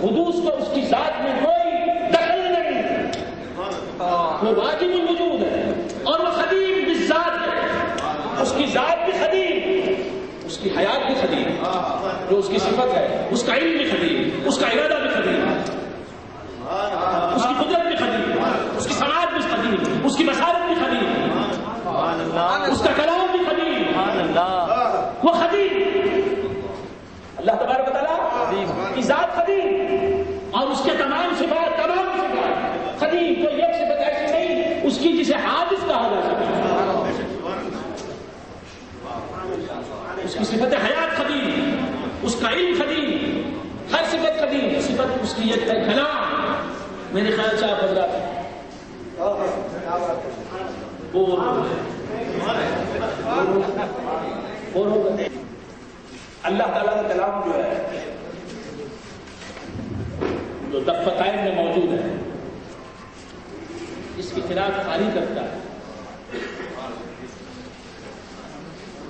حدوث کو اس کی ذات میں کوئی دخل نہیں، وہ واجب الوجود ہے اور وہ قدیم بالذات ہے، اس کی ذات بھی قدیم، اس کی حیات بھی قدیم، جو اس کی صفت ہے، اس کا علم بھی قدیم، اس کا ارادہ بھی قدیم، اس کی قدرت بھی قدیم، اس کی صنعت بھی قدیم، اس کی بصارت بھی قدیم، اس کا کلام بھی قدیم، وہ قدیم، اللہ تبارک و تعالیٰ کی ذات قدیم اور اس کے تمام صفات قدیم، کوئی ایک صفت ایسی نہیں اس کی جسے حادث کہا جا سکتا، اس کی صفت حیات قدیم، اس کا علم قدیم، ہر صفت قدیم، صفت اس کی ایک ہے کلام۔ میرے خیال سے آپ حضرات بور ہو گئے۔ اللہ تعالیٰ کا کلام جو ہے جو دفتائن میں موجود ہے، اس کی خلاف خاری کرتا ہے،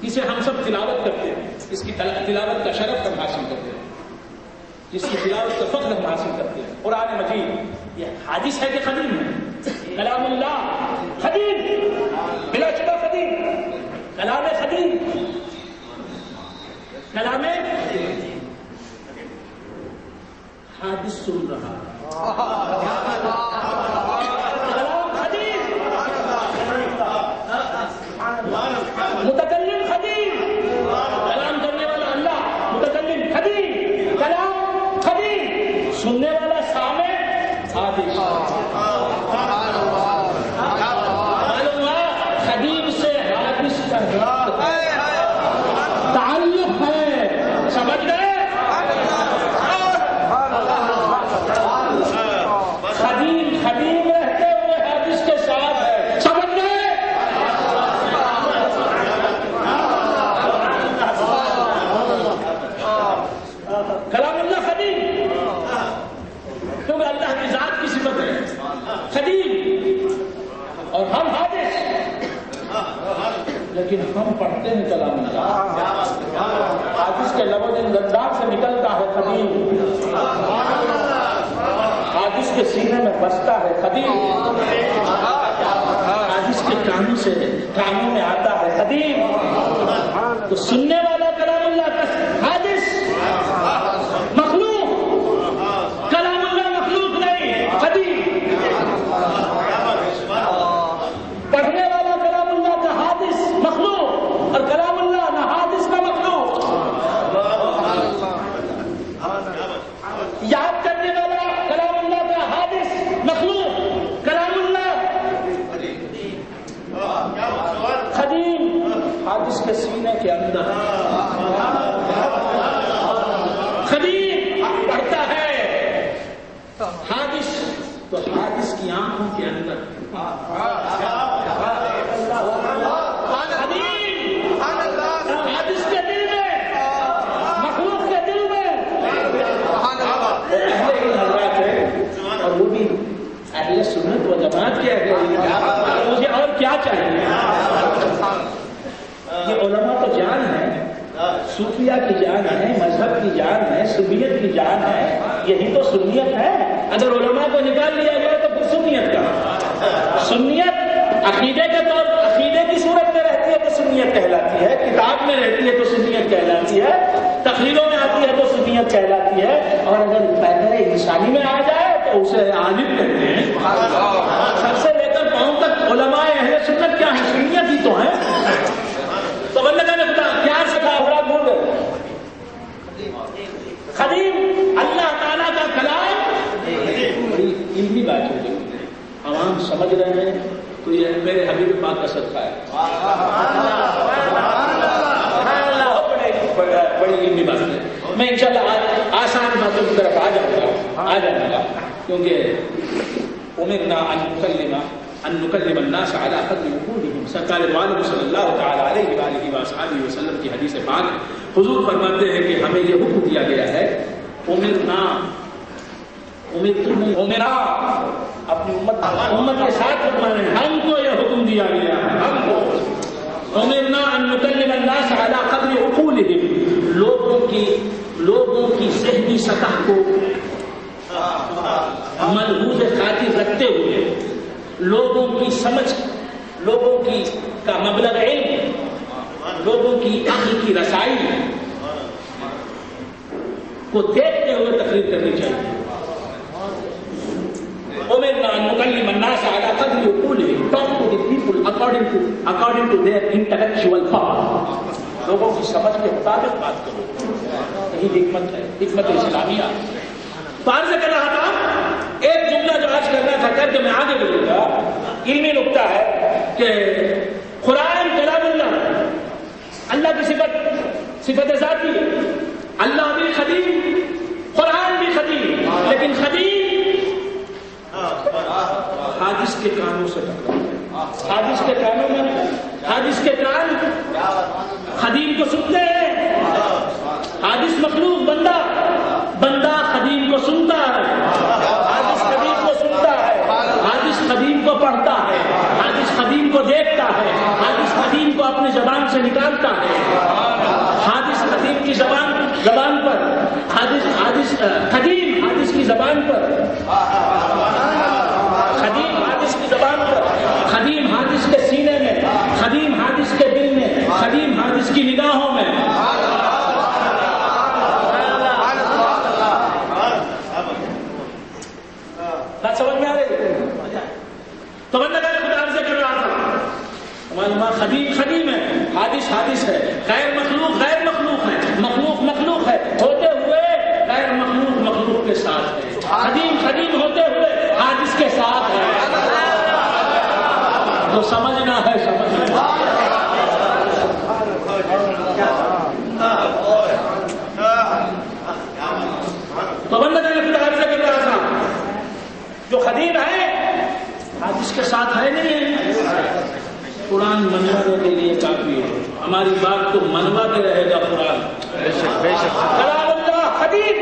اسے ہم سب تلاوت کرتے ہیں، اس کی تلاوت کا شرف ہم حاصل کرتے ہیں، جس کی تلاوت کا فخر ہم حاصل کرتے ہیں۔ قرآن مجید یہ حادث ہے کہ قدیم ہے؟ کلام اللہ قدیم، بلا شبہ قدیم، کلام قدیم، کلام حادث سن رہا، کلام قدیم، متکلم قدیم، کلام کرنے والا اللہ متکلم قدیم، کلام قدیم، سننے والا سامع حادث۔ معلوم ہوا قدیم سے حادث کا تعلق ہے، سمجھ گئے؟ قدیم رہتے ہوئے حادث کے ساتھ ہے، سمجھ گئے؟ کلام اللہ قدیم، کیونکہ اللہ کی ذات کی صفت ہے قدیم اور ہم حادث، لیکن ہم پڑھتے ہیں کلام اللہ، حادث کے لب و دندان سے نکلتا ہے قدیم، حادث کے سینے میں بستا ہے قدیم، حادث کے کانوں میں آتا ہے قدیم، تو سننے والا کلام اللہ کا حادث مخلوق، کلام اللہ مخلوق نہیں قدیم، پڑھنے والا کلام اللہ کا حادث مخلوق اور کلام اللہ نہ حادث کا مخلوق، یاد کرنے والا کلام اللہ کا حادث مخلوق، کلام اللہ قدیم، حادث کے سینے کے اندر قدیم پڑھتا ہے، حادث تو حادث کی آنکھوں کے اندر قدیم، حادث کے دل میں، مخلوق کے دل میں، اور وہ بھی اہل سنت و جماعت کے مجھے اور کیا چاہیے؟ یہ علماء تو جان ہے، صوفیہ کی جان ہے، مذہب کی جان ہے، سنیت کی جان ہے، یہی تو سنیت ہے۔ اگر علماء کو نکال لیا جائے تو پھر سنیت کا، سنیت عقیدے کے طور پر عقیدے کی صورت میں رہتی ہے تو سنیت کہلاتی ہے، کتاب میں رہتی ہے تو سنیت کہلاتی ہے، تقریروں میں آتی ہے تو سنیت کہلاتی ہے، اور اگر پیغمبر انسانی میں آ جائے تو اسے عالم کہتے ہیں۔ سب سے لے کر پاؤں تک علماء اہل سنت کیا ہے؟ سنیت ہی تو ہیں۔ تو بندہ نے خدا کیا سکھا بڑا بھول گئے، قدیم اللہ تعالیٰ کا کلام بڑی علمی بات ہے، عوام سمجھ رہے ہیں تو یہ میرے حبیب پاک کا صدقہ ہے، بڑی علمی بات ہے۔ میں انشاءاللہ آسان باتوں کی طرف آ جاؤں گا کیونکہ امرنا ان نکلم الناس على قدر وقودهم، سرکار عالم صلی اللہ تعالی علیہ وآلہ وصحبہ وسلم کی حدیث پاک حضور فرماتے ہیں کہ ہمیں یہ حکم دیا گیا ہے، امرنا اپنی امت کے ساتھ فرمانے، ہم کو یہ حکم دیا گیا ہے، ہم کو امرنا ان نکلم الناس على قدر عقولهم، لوگوں کی ذہنی سطح کو ملحوظ خاطر رکھتے ہوئے لوگوں کی سمجھ، لوگوں کی کا مبلغ علم، لوگوں کی عقل کی رسائی کو دیکھتے ہوئے تقریر کرنی چاہیے. أمرنا أن نكلم الناس على قدر عقولهم. Talk to the people according to their intellectual power. لوگوں کی سمجھ کے مطابق بات کرو. یہی حکمت ہے، حکمت اسلامیہ. تو عرض کر رہا تھا ایک جملہ جو آج کرنا تھا کر کے میں آگے بولوں گا. علمی نقطہ ہے کہ قرآن کلام اللہ، اللہ کی صفت ذاتی ہے. اللہ بھی قدیم، قرآن بھی قدیم، لیکن قدیم حادث کے کانوں سے ٹکراتا ہے. حادث کے کانوں میں، حادث کے کان قدیم کو سنتے ہیں. حادث مخلوق بندہ، بندہ قدیم کو سنتا ہے. حادث قدیم کو سنتا ہے، حادث قدیم کو پڑھتا ہے، حادث قدیم کو دیکھتا ہے، حادث قدیم کو اپنی زبان سے نکالتا ہے. حادث قدیم کی زبان پر، حادث قدیم حادث کی زبان پر، قدیم حادث کی زبان پر، قدیم حادث کے سینے میں، قدیم حادث کے دل میں، قدیم حادث کی نگاہوں میں. بات سمجھ میں آ رہی؟ تو بندہ خدا عرض کر رہا تھا ہماری ماں قدیم ہے، حادث حادث ہے، غیر مخلوق ہے، مخلوق مخلوق ہے، ہوتے ہوئے غیر مخلوق مخلوق کے ساتھ ہے. قدیم ہوتے ہوئے حادث کے ساتھ ہے. تو سمجھنا ہے، سمجھنا ہے. تو بندہ خدا عرض کر رہا تھا جو قدیم ہے حادث کے ساتھ ہے نہیں ہے. قرآن منوانے کے لیے کافی ہے. ہماری بات کو منواتے رہے گا قرآن. کلام اللہ قدیم.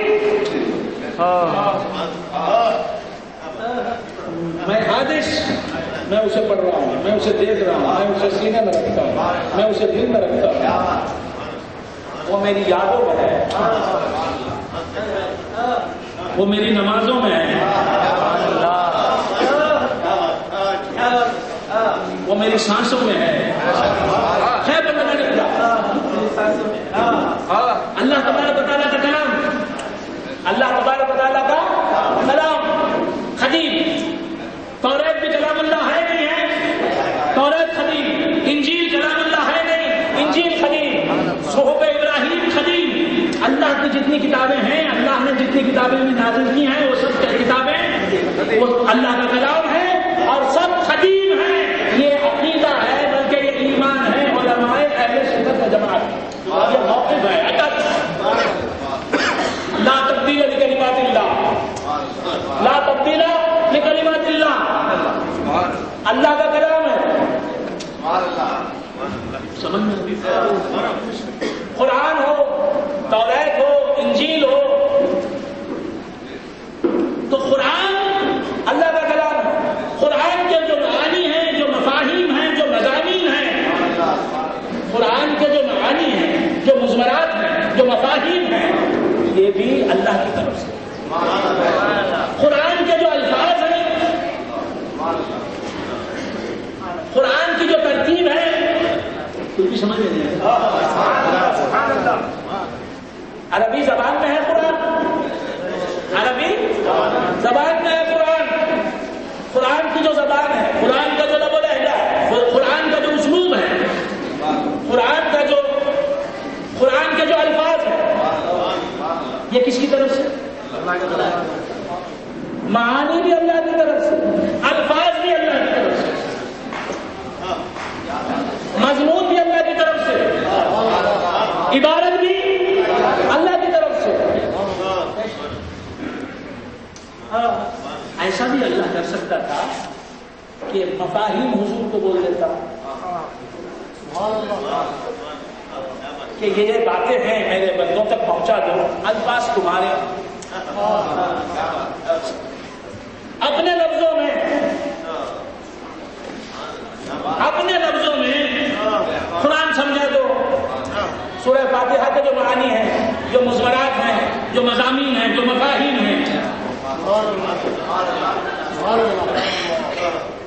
میں حادث، میں اسے پڑھ رہا ہوں، میں اسے دیکھ رہا ہوں، میں اسے سینے میں رکھتا ہوں، میں اسے دل میں رکھتا ہوں. وہ میری یادوں میں ہے، وہ میری نمازوں میں ہے، وہ میری سانسوں میں ہے. اللہ تبارک و تعالیٰ کا کلام، اللہ تبارک و تعالیٰ کا کلام قدیم. توریت بھی کلام اللہ ہے نہیں ہے؟ توریت قدیم. انجیل کلام اللہ ہے نہیں؟ انجیل قدیم. صحف ابراہیم قدیم. اللہ کی جتنی کتابیں ہیں، اللہ نے جتنی کتابیں بھی نازل کی ہیں، وہ سب کتابیں وہ اللہ کا کلام ہے اور سب قدیم ہیں. یہ عقیدہ ہے، بلکہ یہ ایمان ہے علماء اہل سنت و جماعت. یہ موقف ہے عقد. لا تبدیل لکلمات اللہ، لا تبدیل لکلمات اللہ. اللہ کا کلام ہے. سمجھ میں قرآن ہو، توریت ہو، انجیل ہو، تو قرآن اللہ کا کلام ہے. قرآن کے جو معانی ہیں، جو مفاہیم ہیں، جو مضامین ہیں، قرآن کے جو معانی ہیں، جو مضمرات ہیں، جو مفاہیم ہیں، یہ بھی اللہ کی طرف سے. قرآن کے جو الفاظ ہیں، قرآن کی جو ترتیب ہے، کوئی بھی سمجھ نہیں ہے. عربی زبان میں ہے قرآن، عربی زبان میں ہے قرآن. قرآن کی جو زبان ہے، قرآن کا جو لب و لہجہ ہے، قرآن کا جو اسلوب ہے، قرآن کے جو الفاظ ہیں، یہ کس کی طرف سے؟ معانی بھی اللہ کی طرف سے، الفاظ بھی اللہ کی طرف سے، مضمون بھی اللہ کی طرف سے، عبارت بھی اللہ کی طرف سے. ایسا بھی اللہ کر سکتا تھا کہ مفاہیم حضور کو بول دیتا کہ یہ باتیں ہیں میرے بندوں تک پہنچا دو، الفاظ تمہارے اپنے لفظوں میں قرآن سمجھا دو. سورہ فاتحہ کے جو معانی ہیں، جو مضمرات ہیں، جو مضامین ہیں، جو مفاہیم ہیں،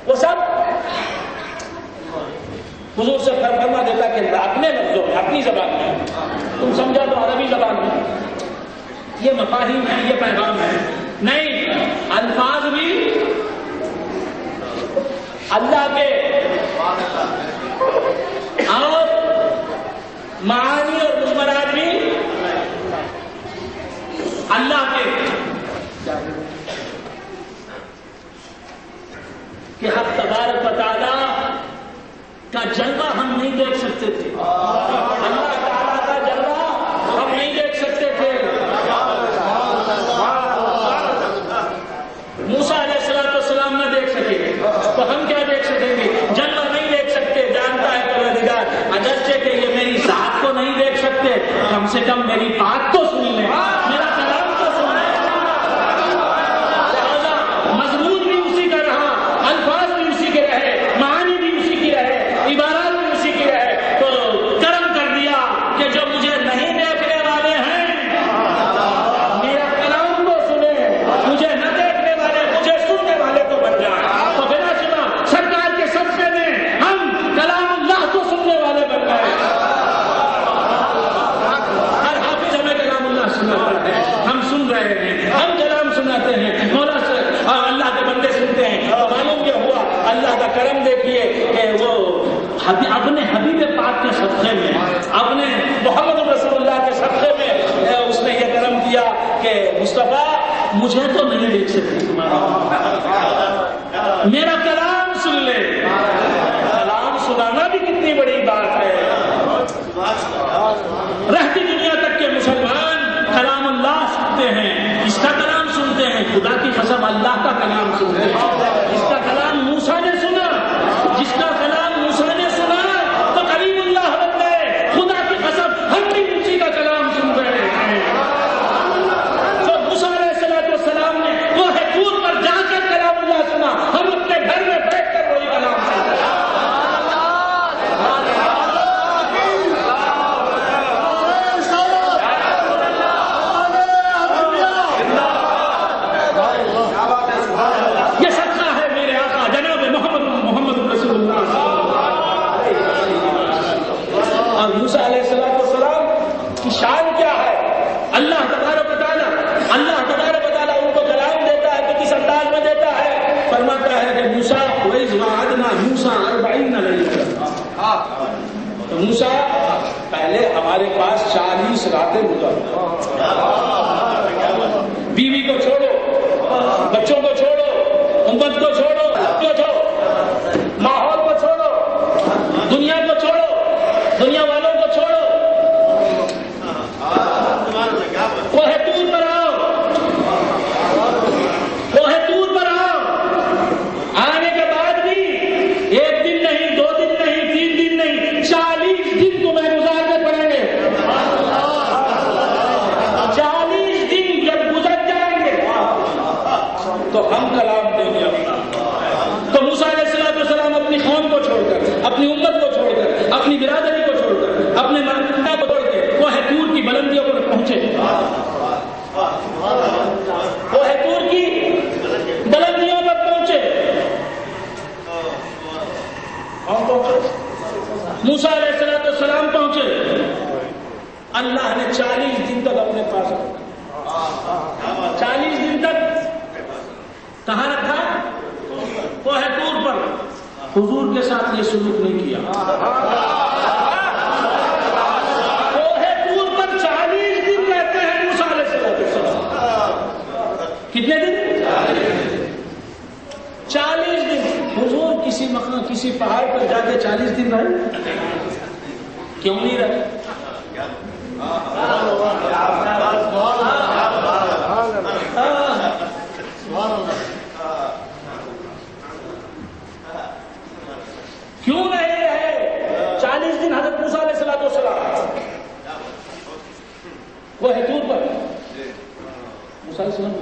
وہ سب حضور سے فرما دیتا کہ اپنے لفظوں میں، اپنی زبان میں، تم سمجھا تو عربی زبان میں، یہ مفاہیم ہے، یہ پیغام ہے. نہیں، الفاظ بھی اللہ کے اور معانی اور مضمرات بھی اللہ کے. کہ حق تبارک و تعالیٰ کا جلوہ ہم نہیں دیکھ سکتے تھے، اللہ تعالیٰ کا جلوہ ہم نہیں دیکھ سکتے تھے. موسیٰ علیہ السلام نہ دیکھ سکے تو ہم کیا دیکھ سکیں گے؟ جلوہ نہیں دیکھ سکتے. جانتا ہے پروردگار اگرچہ کہ یہ میری ذات کو نہیں دیکھ سکتے، کم سے کم میری بات تو سن لیں، میرا کلام تو سن لیں. مضمون بھی اسی کا رہا، الفاظ بھی اسی کے رہے، معانی بھی اسی کی رہے، عبارات بھی اسی کی رہے. تو کرم کر دیا کہ جو مجھے نہیں دیکھنے والے ہیں میرا کلام تو سنیں، مجھے نہ دیکھنے والے مجھے سننے والے تو بن جائیں. تو بلا شبہ سرکار کے صدقے میں ہم کلام اللہ تو سننے والے بن گئے. ہر حافظ ہمیں کلام اللہ سناتا ہے، ہم سن رہے ہیں، ہم کلام سناتے ہیں، مولا سے اللہ کے بندے سنتے ہیں. تو معلوم کیا ہوا؟ اللہ کا کرم دیکھیے کہ وہ اپنے حبیب پاک کے صدقے میں، اپنے محمد رسول اللہ کے صدقے میں اس نے یہ کرم کیا کہ مصطفیٰ مجھے تو نہیں دیکھ سکتی، تمہارا میرا کلام سن لے. کلام سنانا بھی کتنی بڑی بات ہے. رہتی دنیا تک کے مسلمان کلام اللہ سنتے ہیں، اس کا کلام سنتے ہیں، خدا کی قسم اللہ کا کلام سنتے ہیں. جس کا کلام موسیٰ نے سنا، جس کا کلام موسیٰ نے سنا تو کلیم اللہ بن گئے. خدا کی قسم ہم بھی اسی کا کلام سن رہے ہیں. تو موسیٰ علیہ السلام نے وہ طور پر جا کر کلام اللہ سنا، ہم اپنے گھر میں بیٹھ کر وہی کلام سنتے ہیں. یہ صدقہ ہے میرے آقا جناب محمد رسول اللہ. اور موسیٰ علیہ السلام کی شان کیا ہے؟ اللہ تبارک و تعالیٰ ان کو کلام دیتا ہے تو کس انداز میں دیتا ہے؟ فرماتا ہے کہ موسیٰ وَإِذْ وَعَدْنَا مُوسَىٰ 40 لَيْلَةً. تو موسیٰ پہلے ہمارے پاس 40 راتیں گزار. بیوی کو چھوڑو، بچوں کو چھوڑو، امت کو چھوڑو، ماحول کو چھوڑو، دنیا کو چھوڑو، دنیا والوں کو چھوڑو، کوہ طور پر آؤ، کوہ طور پر آؤ. آنے کے بعد بھی 1 دن نہیں، 2 دن نہیں، 3 دن نہیں، 40 دن تمہیں گزارنے پڑیں گے. 40 دن جب گزر جائیں گے تو ہم کلام دیں گے اپنا. تو موسیٰ علیہ السلام اپنی قوم کو چھوڑ کر، اپنی امت کو چھوڑ کر، اپنی برادری کو چھوڑ کر، اپنے مرتبہ کو چھوڑ کے کوہ طور کی بلندیوں پر پہنچے. کوہ طور کی بلندیوں پر پہنچے. کون پہنچے؟ موسیٰ علیہ السلام پہنچے. اللہ نے 40 دن تک اپنے پاس رکھا. 40 دن تک کہاں رکھا؟ کوہ طور پر. حضور کے ساتھ یہ سلوک نہیں کیا. کوہ طور پر 40 دن رہتے ہیں موسیٰ علیہ السلام. کتنے دن؟ 40 دن. حضور کسی مقام کسی پہاڑ پر جا کے 40 دن رہے؟ کیوں نہیں رہے؟ کیوں نہیں رہے 40 دن حضرت موسیٰ علیہ السلام کوہ طور پر؟ موسیٰ علیہ السلام